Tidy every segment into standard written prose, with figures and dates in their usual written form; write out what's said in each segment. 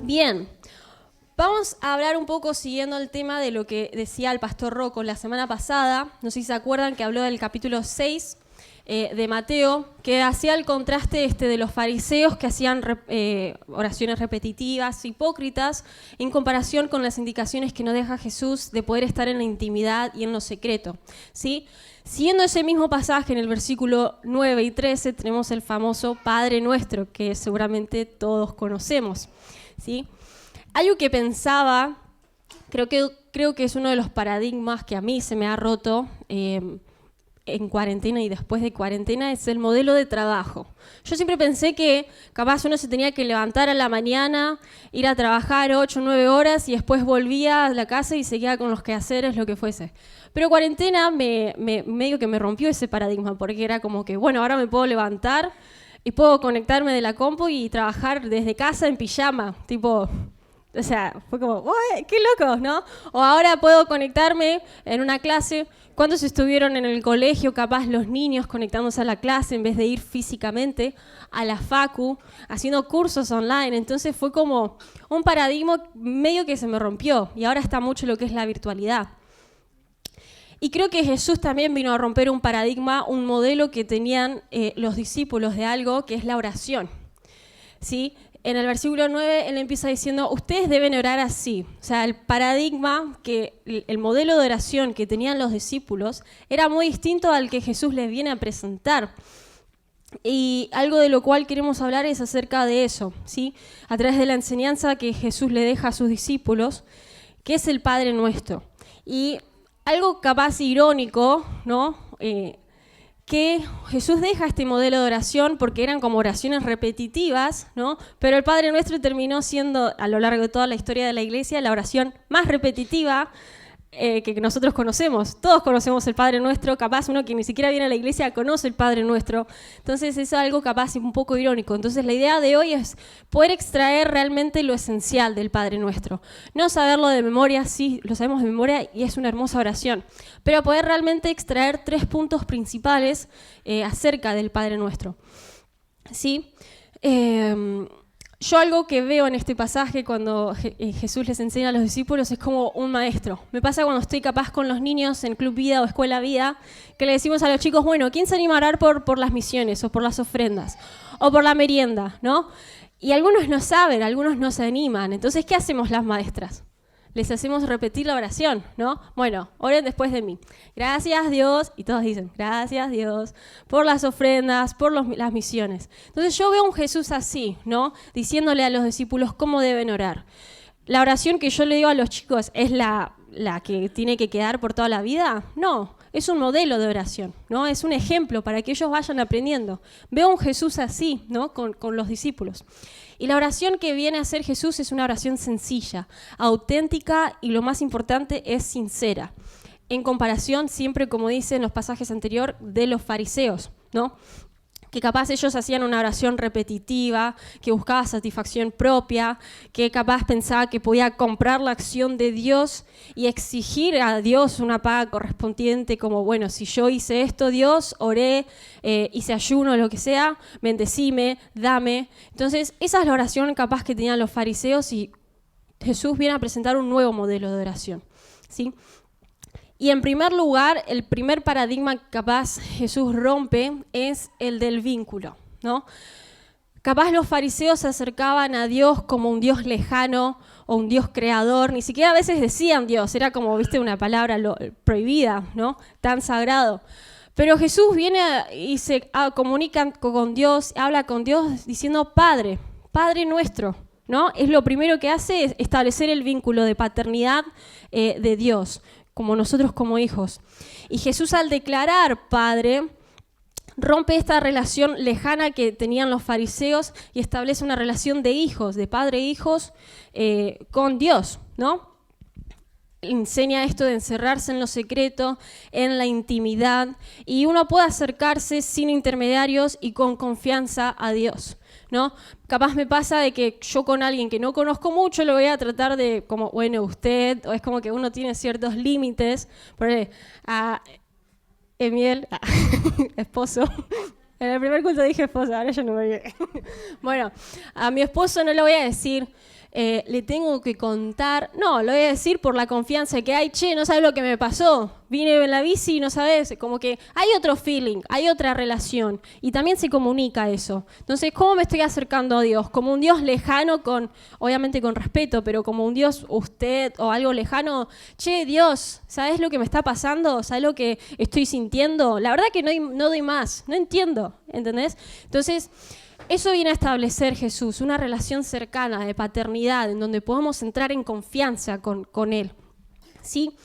Bien, vamos a hablar un poco siguiendo el tema de lo que decía el pastor Rocco la semana pasada. No sé si se acuerdan que habló del capítulo 6 de Mateo, que hacía el contraste de los fariseos que hacían oraciones repetitivas, hipócritas, en comparación con las indicaciones que nos deja Jesús de poder estar en la intimidad y en lo secreto, ¿sí? Siguiendo ese mismo pasaje, en el versículo 9 y 13, tenemos el famoso Padre Nuestro, que seguramente todos conocemos, ¿sí? Algo que pensaba, creo que es uno de los paradigmas que a mí se me ha roto en cuarentena y después de cuarentena, es el modelo de trabajo. Yo siempre pensé que capaz uno se tenía que levantar a la mañana, ir a trabajar 8 o 9 horas y después volvía a la casa y seguía con los quehaceres, lo que fuese. Pero cuarentena medio que me rompió ese paradigma, porque era como que, bueno, ahora me puedo levantar y puedo conectarme de la compu y trabajar desde casa en pijama, tipo... O sea, fue como, ¡uy, qué locos!, ¿no? O ahora puedo conectarme en una clase. ¿Cuántos estuvieron en el colegio, capaz los niños conectándose a la clase en vez de ir físicamente a la facu, haciendo cursos online? Entonces fue como un paradigma medio que se me rompió y ahora está mucho lo que es la virtualidad. Y creo que Jesús también vino a romper un paradigma, un modelo que tenían los discípulos de algo que es la oración, ¿sí? En el versículo 9, él empieza diciendo, ustedes deben orar así. O sea, el paradigma, el modelo de oración que tenían los discípulos era muy distinto al que Jesús les viene a presentar. Y algo de lo cual queremos hablar es acerca de eso, ¿sí? A través de la enseñanza que Jesús le deja a sus discípulos, que es el Padre Nuestro. Y algo capaz irónico, ¿no? Que Jesús deja este modelo de oración porque eran como oraciones repetitivas, ¿no? Pero el Padre Nuestro terminó siendo, a lo largo de toda la historia de la Iglesia, la oración más repetitiva que nosotros conocemos. Todos conocemos el Padre Nuestro, capaz uno que ni siquiera viene a la iglesia conoce el Padre Nuestro. Entonces es algo capaz un poco irónico. Entonces la idea de hoy es poder extraer realmente lo esencial del Padre Nuestro. No saberlo de memoria, sí, lo sabemos de memoria y es una hermosa oración, pero poder realmente extraer 3 puntos principales acerca del Padre Nuestro, ¿sí? Yo algo que veo en este pasaje cuando Jesús les enseña a los discípulos es como un maestro. Me pasa cuando estoy capaz con los niños en Club Vida o Escuela Vida, que le decimos a los chicos, bueno, ¿quién se anima a orar por las misiones o por las ofrendas o por la merienda, ¿no? Y algunos no saben, algunos no se animan. Entonces, ¿qué hacemos las maestras? Les hacemos repetir la oración, ¿no? Bueno, oren después de mí. Gracias Dios, y todos dicen, gracias Dios, por las ofrendas, por las misiones. Entonces yo veo a un Jesús así, ¿no? Diciéndole a los discípulos cómo deben orar. La oración que yo le digo a los chicos es la que tiene que quedar por toda la vida. No, es un modelo de oración, ¿no? Es un ejemplo para que ellos vayan aprendiendo. Veo a un Jesús así, ¿no? Con los discípulos. Y la oración que viene a hacer Jesús es una oración sencilla, auténtica y lo más importante es sincera. En comparación, siempre como dicen los pasajes anteriores, de los fariseos, ¿no? Que capaz ellos hacían una oración repetitiva, que buscaba satisfacción propia, que capaz pensaba que podía comprar la acción de Dios y exigir a Dios una paga correspondiente, como, bueno, si yo hice esto, Dios, oré, hice ayuno, lo que sea, bendecime, dame. Entonces, esa es la oración capaz que tenían los fariseos y Jesús viene a presentar un nuevo modelo de oración, ¿sí? Y en primer lugar, el primer paradigma que capaz Jesús rompe es el del vínculo, ¿no? Capaz los fariseos se acercaban a Dios como un Dios lejano o un Dios creador, ni siquiera a veces decían Dios, era como, viste, una palabra prohibida, ¿no? Tan sagrado. Pero Jesús viene y se comunica con Dios, habla con Dios diciendo Padre, Padre nuestro, ¿no? Es lo primero que hace, es establecer el vínculo de paternidad de Dios, como nosotros como hijos. Y Jesús al declarar Padre, rompe esta relación lejana que tenían los fariseos y establece una relación de hijos, de padre e hijos, con Dios, ¿no? Enseña esto de encerrarse en lo secreto, en la intimidad, y uno puede acercarse sin intermediarios y con confianza a Dios, ¿no? Capaz me pasa de que yo con alguien que no conozco mucho lo voy a tratar de como, bueno, usted, o es como que uno tiene ciertos límites. Por ejemplo, a Emiel, esposo, en el primer culto dije esposo, ahora yo no me voy. Bueno, a mi esposo no le voy a decir, le tengo que contar. No, lo voy a decir por la confianza que hay. Che, no sabes lo que me pasó. Vine en la bici y no sabes. Como que hay otro feeling, hay otra relación. Y también se comunica eso. Entonces, ¿cómo me estoy acercando a Dios? Como un Dios lejano, obviamente con respeto, pero como un Dios usted o algo lejano. Che, Dios, ¿sabes lo que me está pasando? ¿Sabes lo que estoy sintiendo? La verdad que no doy más. No entiendo, ¿entendés? Entonces, eso viene a establecer Jesús, una relación cercana de paternidad, en donde podamos entrar en confianza con Él, ¿sí?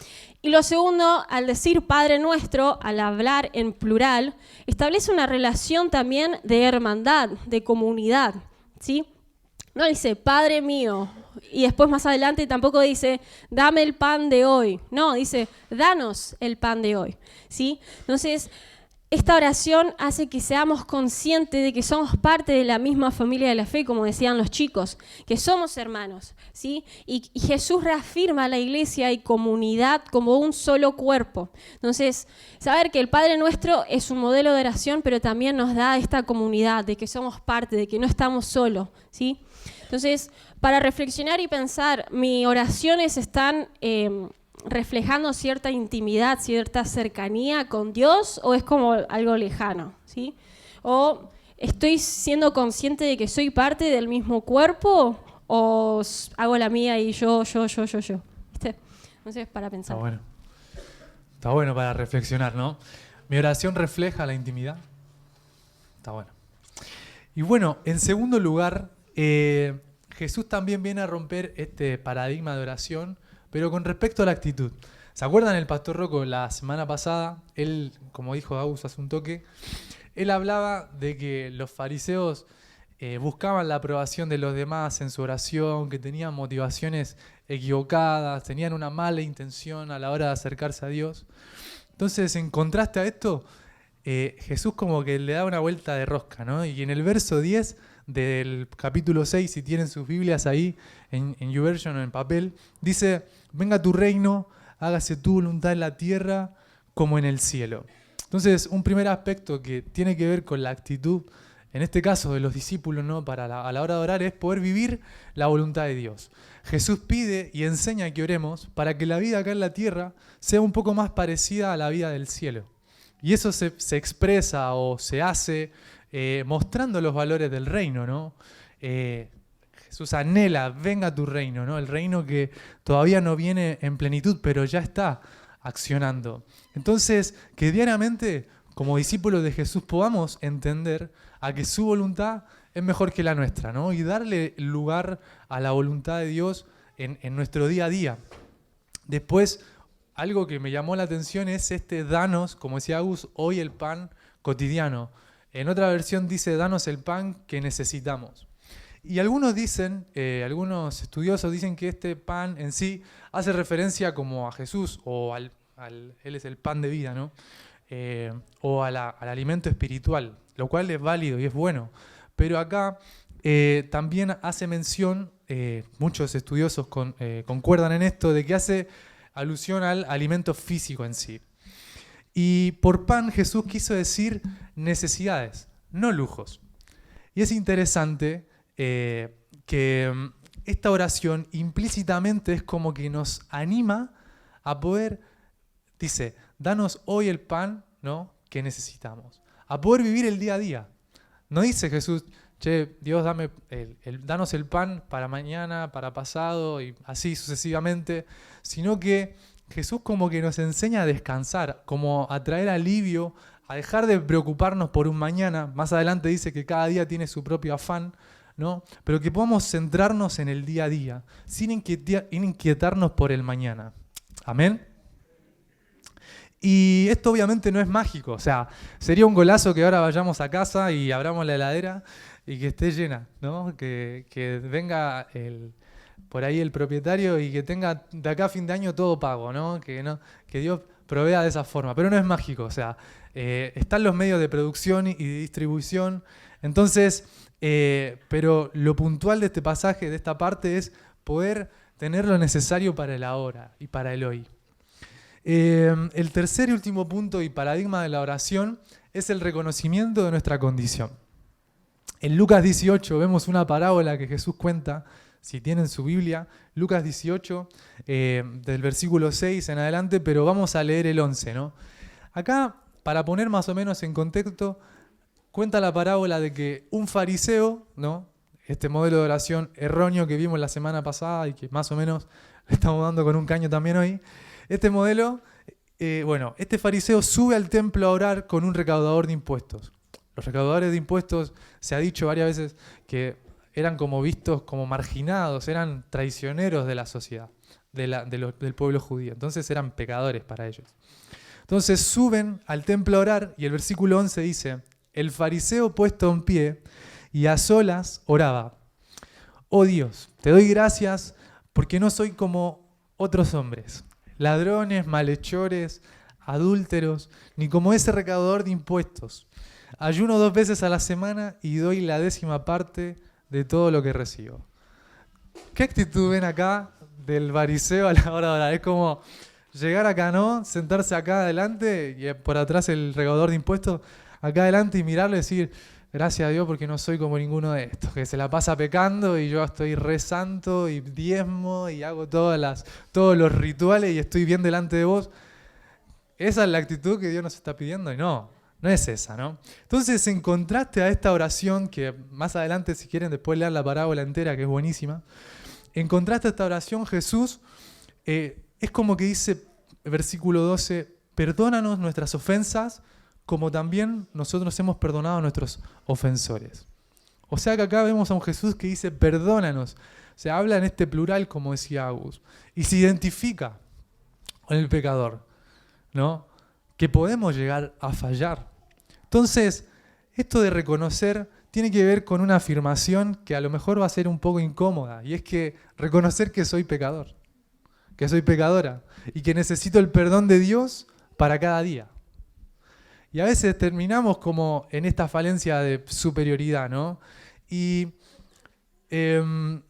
Y lo segundo, al decir Padre Nuestro, al hablar en plural, establece una relación también de hermandad, de comunidad, ¿sí? No dice Padre mío, y después más adelante tampoco dice dame el pan de hoy. No, dice danos el pan de hoy, ¿sí? Entonces, esta oración hace que seamos conscientes de que somos parte de la misma familia de la fe, como decían los chicos, que somos hermanos, ¿sí? Y Jesús reafirma a la iglesia y comunidad como un solo cuerpo. Entonces, saber que el Padre Nuestro es un modelo de oración, pero también nos da esta comunidad, de que somos parte, de que no estamos solos, ¿sí? Entonces, para reflexionar y pensar, ¿mis oraciones están reflejando cierta intimidad, cierta cercanía con Dios, o es como algo lejano, ¿sí? O estoy siendo consciente de que soy parte del mismo cuerpo, o hago la mía y yo, ¿viste? Entonces, para pensar. Está bueno para reflexionar, ¿no? Mi oración refleja la intimidad. Está bueno. Y bueno, en segundo lugar, Jesús también viene a romper este paradigma de oración, pero con respecto a la actitud. ¿Se acuerdan el pastor Rocco la semana pasada? Él, como dijo Agus hace un toque, él hablaba de que los fariseos buscaban la aprobación de los demás en su oración, que tenían motivaciones equivocadas, tenían una mala intención a la hora de acercarse a Dios. Entonces, en contraste a esto, Jesús como que le da una vuelta de rosca, ¿no? Y en el verso 10 del capítulo 6, si tienen sus Biblias ahí, en YouVersion o en papel, dice: venga tu reino, hágase tu voluntad en la tierra como en el cielo. Entonces, un primer aspecto que tiene que ver con la actitud, en este caso de los discípulos, ¿no? A la hora de orar, es poder vivir la voluntad de Dios. Jesús pide y enseña que oremos para que la vida acá en la tierra sea un poco más parecida a la vida del cielo. Y eso se expresa o se hace mostrando los valores del reino, ¿no? Jesús anhela, venga tu reino, ¿no? El reino que todavía no viene en plenitud, pero ya está accionando. Entonces, que diariamente, como discípulos de Jesús, podamos entender a que su voluntad es mejor que la nuestra, ¿no? Y darle lugar a la voluntad de Dios en nuestro día a día. Después, algo que me llamó la atención es danos, como decía Agus, hoy el pan cotidiano. En otra versión dice, danos el pan que necesitamos. Y algunos dicen, algunos estudiosos dicen que este pan en sí hace referencia como a Jesús, o Él es el pan de vida, ¿no? O al alimento espiritual, lo cual es válido y es bueno. Pero acá también hace mención, muchos estudiosos concuerdan en esto, de que hace alusión al alimento físico en sí. Y por pan Jesús quiso decir necesidades, no lujos. Y es interesante que esta oración implícitamente es como que nos anima a poder, dice, danos hoy el pan, ¿no?, que necesitamos, a poder vivir el día a día. No dice Jesús, che, Dios, danos el pan para mañana, para pasado y así sucesivamente, sino que Jesús como que nos enseña a descansar, como a traer alivio, a dejar de preocuparnos por un mañana. Más adelante dice que cada día tiene su propio afán, ¿no? Pero que podamos centrarnos en el día a día, sin inquietarnos por el mañana. Amén. Y esto obviamente no es mágico, o sea, sería un golazo que ahora vayamos a casa y abramos la heladera y que esté llena, ¿no? Que venga por ahí el propietario y que tenga de acá a fin de año todo pago, ¿no? Que Dios provea de esa forma, pero no es mágico, o sea, están los medios de producción y de distribución, entonces, pero lo puntual de este pasaje, de esta parte, es poder tener lo necesario para el ahora y para el hoy. El tercer y último punto y paradigma de la oración es el reconocimiento de nuestra condición. En Lucas 18 vemos una parábola que Jesús cuenta si tienen su Biblia, Lucas 18, del versículo 6 en adelante, pero vamos a leer el 11, ¿no? Acá, para poner más o menos en contexto, cuenta la parábola de que un fariseo, ¿no? Este modelo de oración erróneo que vimos la semana pasada y que más o menos le estamos dando con un caño también hoy, este modelo, este fariseo sube al templo a orar con un recaudador de impuestos. Los recaudadores de impuestos, se ha dicho varias veces que eran como vistos como marginados, eran traicioneros de la sociedad, del pueblo judío. Entonces eran pecadores para ellos. Entonces suben al templo a orar y el versículo 11 dice: el fariseo puesto en pie y a solas oraba: oh Dios, te doy gracias porque no soy como otros hombres, ladrones, malhechores, adúlteros, ni como ese recaudador de impuestos. Ayuno 2 veces a la semana y doy la 10ª parte de todo lo que recibo. ¿Qué actitud ven acá del fariseo a la hora de orar? Es como llegar acá, ¿no? Sentarse acá adelante y por atrás el recaudador de impuestos, acá adelante y mirarlo y decir: gracias a Dios porque no soy como ninguno de estos, que se la pasa pecando y yo estoy re santo y diezmo y hago todos los rituales y estoy bien delante de vos. Esa es la actitud que Dios nos está pidiendo y no es esa, ¿no? Entonces, en contraste a esta oración, que más adelante, si quieren, después lean la parábola entera, que es buenísima, en contraste a esta oración, Jesús es como que dice, versículo 12, perdónanos nuestras ofensas, como también nosotros hemos perdonado a nuestros ofensores. O sea que acá vemos a un Jesús que dice perdónanos. O sea, habla en este plural, como decía Agus, y se identifica con el pecador, ¿no? Que podemos llegar a fallar. Entonces, esto de reconocer tiene que ver con una afirmación que a lo mejor va a ser un poco incómoda, y es que reconocer que soy pecador, que soy pecadora, y que necesito el perdón de Dios para cada día. Y a veces terminamos como en esta falencia de superioridad, ¿no? Y en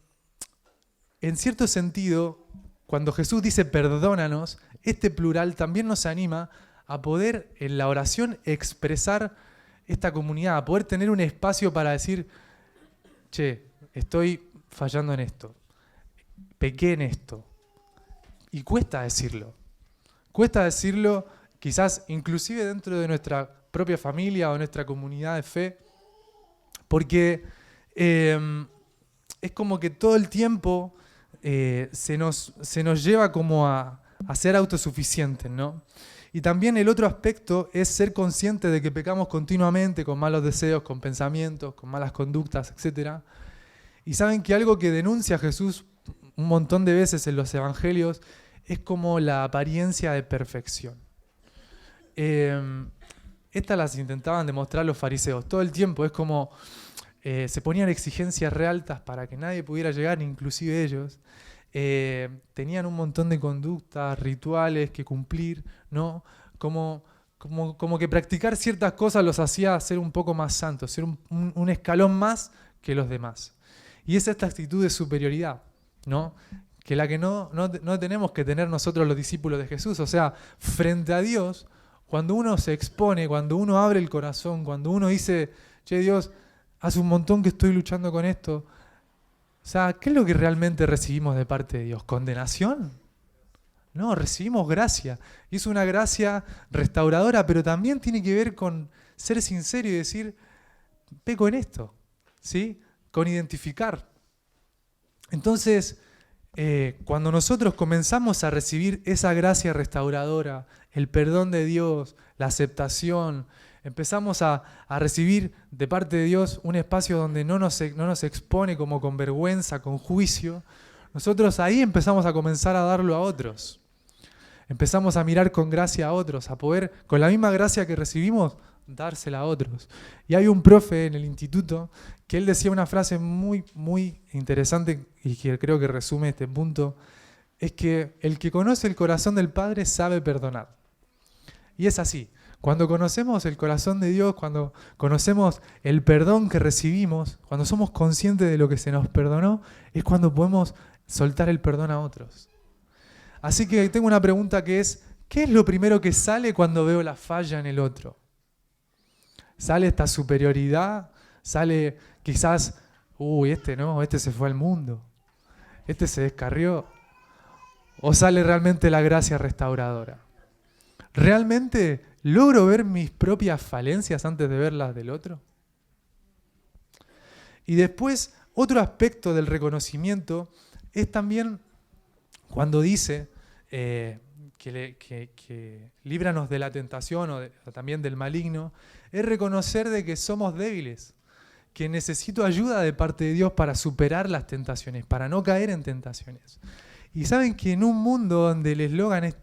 cierto sentido, cuando Jesús dice perdónanos, este plural también nos anima a poder en la oración expresar esta comunidad, a poder tener un espacio para decir: che, estoy fallando en esto, pequé en esto. Y cuesta decirlo quizás inclusive dentro de nuestra propia familia o nuestra comunidad de fe, porque es como que todo el tiempo se nos lleva como a ser autosuficientes, ¿no? Y también el otro aspecto es ser consciente de que pecamos continuamente con malos deseos, con pensamientos, con malas conductas, etc. Y saben que algo que denuncia Jesús un montón de veces en los evangelios es como la apariencia de perfección. Estas las intentaban demostrar los fariseos todo el tiempo. Es como se ponían exigencias re altas para que nadie pudiera llegar, inclusive ellos. Tenían un montón de conductas, rituales que cumplir, ¿no? Como que practicar ciertas cosas los hacía ser un poco más santos, ser un escalón más que los demás. Y es esta actitud de superioridad, ¿no? Que la que no tenemos que tener nosotros los discípulos de Jesús. O sea, frente a Dios, cuando uno se expone, cuando uno abre el corazón, cuando uno dice: che, Dios, hace un montón que estoy luchando con esto. O sea, ¿qué es lo que realmente recibimos de parte de Dios? ¿Condenación? No, recibimos gracia. Y es una gracia restauradora, pero también tiene que ver con ser sincero y decir: peco en esto, ¿sí? Con identificar. Entonces, cuando nosotros comenzamos a recibir esa gracia restauradora, el perdón de Dios, la aceptación, empezamos a recibir de parte de Dios un espacio donde no nos expone como con vergüenza, con juicio. Nosotros ahí empezamos a comenzar a darlo a otros. Empezamos a mirar con gracia a otros, a poder, con la misma gracia que recibimos, dársela a otros. Y hay un profe en el instituto que él decía una frase muy, muy interesante y que creo que resume este punto, es que el que conoce el corazón del Padre sabe perdonar. Y es así. Cuando conocemos el corazón de Dios, cuando conocemos el perdón que recibimos, cuando somos conscientes de lo que se nos perdonó, es cuando podemos soltar el perdón a otros. Así que tengo una pregunta que es: ¿qué es lo primero que sale cuando veo la falla en el otro? ¿Sale esta superioridad? ¿Sale quizás, este se fue al mundo? ¿Este se descarrió? ¿O sale realmente la gracia restauradora? ¿Realmente logro ver mis propias falencias antes de ver las del otro? Y después, otro aspecto del reconocimiento es también cuando dice que líbranos de la tentación o también del maligno, es reconocer de que somos débiles, que necesito ayuda de parte de Dios para superar las tentaciones, para no caer en tentaciones. Y saben que en un mundo donde el eslogan es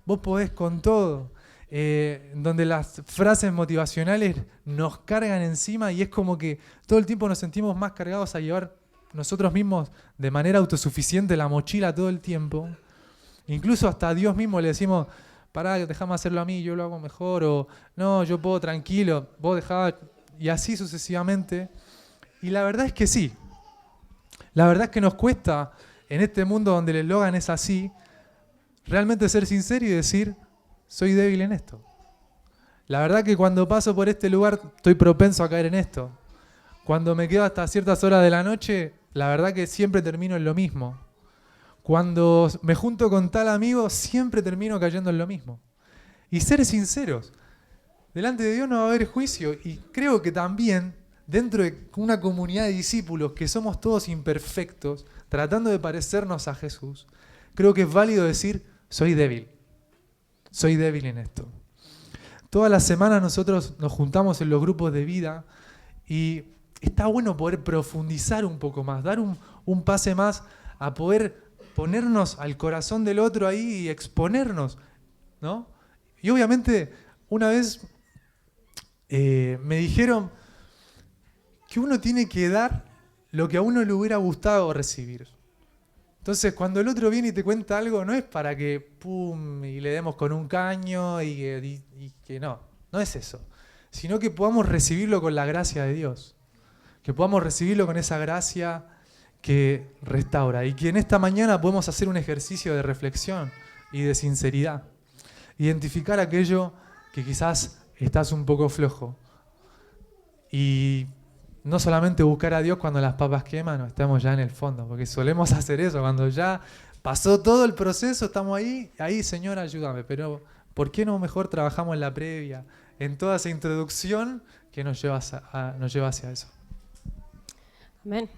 vos podés con todo, donde las frases motivacionales nos cargan encima y es como que todo el tiempo nos sentimos más cargados a llevar nosotros mismos de manera autosuficiente la mochila todo el tiempo. Incluso hasta a Dios mismo le decimos, pará, déjame hacerlo a mí, yo lo hago mejor, o no, yo puedo tranquilo, vos dejá, y así sucesivamente. Y la verdad es que sí. La verdad es que nos cuesta, en este mundo donde el eslogan es así, realmente ser sincero y decir, soy débil en esto. La verdad que cuando paso por este lugar estoy propenso a caer en esto. Cuando me quedo hasta ciertas horas de la noche, la verdad que siempre termino en lo mismo. Cuando me junto con tal amigo, siempre termino cayendo en lo mismo. Y ser sinceros. Delante de Dios no va a haber juicio. Y creo que también, dentro de una comunidad de discípulos que somos todos imperfectos, tratando de parecernos a Jesús, creo que es válido decir, soy débil. Soy débil en esto. Todas las semanas nosotros nos juntamos en los grupos de vida y está bueno poder profundizar un poco más, dar un pase más a poder ponernos al corazón del otro ahí y exponernos, ¿no? Y obviamente una vez me dijeron que uno tiene que dar lo que a uno le hubiera gustado recibir. Entonces, cuando el otro viene y te cuenta algo, no es para que pum y le demos con un caño y que no es eso, sino que podamos recibirlo con la gracia de Dios, que podamos recibirlo con esa gracia que restaura y que en esta mañana podemos hacer un ejercicio de reflexión y de sinceridad, identificar aquello que quizás estás un poco flojo y no solamente buscar a Dios cuando las papas queman o estamos ya en el fondo, porque solemos hacer eso, cuando ya pasó todo el proceso, estamos ahí, Señor, ayúdame, pero ¿por qué no mejor trabajamos en la previa, en toda esa introducción que nos lleva hacia eso? Amén.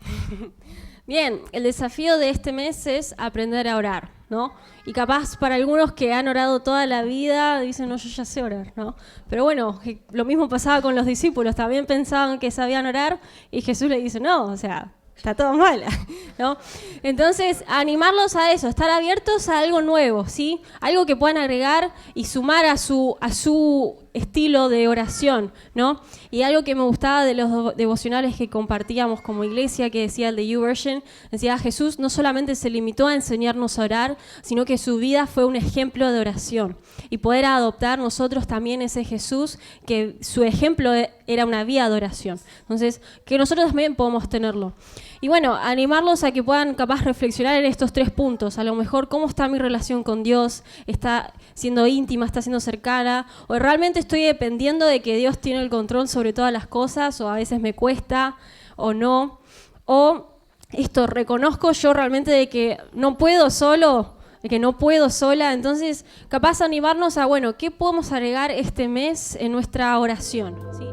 Bien, el desafío de este mes es aprender a orar, ¿no? Y capaz para algunos que han orado toda la vida dicen, no, yo ya sé orar, ¿no? Pero bueno, lo mismo pasaba con los discípulos, también pensaban que sabían orar y Jesús le dice, no, o sea, está todo mal, ¿no? Entonces, animarlos a eso, estar abiertos a algo nuevo, ¿sí? Algo que puedan agregar y sumar a su estilo de oración, ¿no? Y algo que me gustaba de los devocionales que compartíamos como iglesia, que decía el de YouVersion, decía, Jesús no solamente se limitó a enseñarnos a orar, sino que su vida fue un ejemplo de oración. Y poder adoptar nosotros también ese Jesús, que su ejemplo era una vida de oración. Entonces, que nosotros también podamos tenerlo. Y bueno, animarlos a que puedan capaz reflexionar en estos 3 puntos. A lo mejor, ¿cómo está mi relación con Dios? ¿Está siendo íntima? ¿Está siendo cercana? ¿O realmente estoy dependiendo de que Dios tiene el control sobre todas las cosas? ¿O a veces me cuesta o no? ¿O reconozco yo realmente de que no puedo solo? De que no puedo sola. Entonces, capaz animarnos a, bueno, ¿qué podemos agregar este mes en nuestra oración? ¿Sí?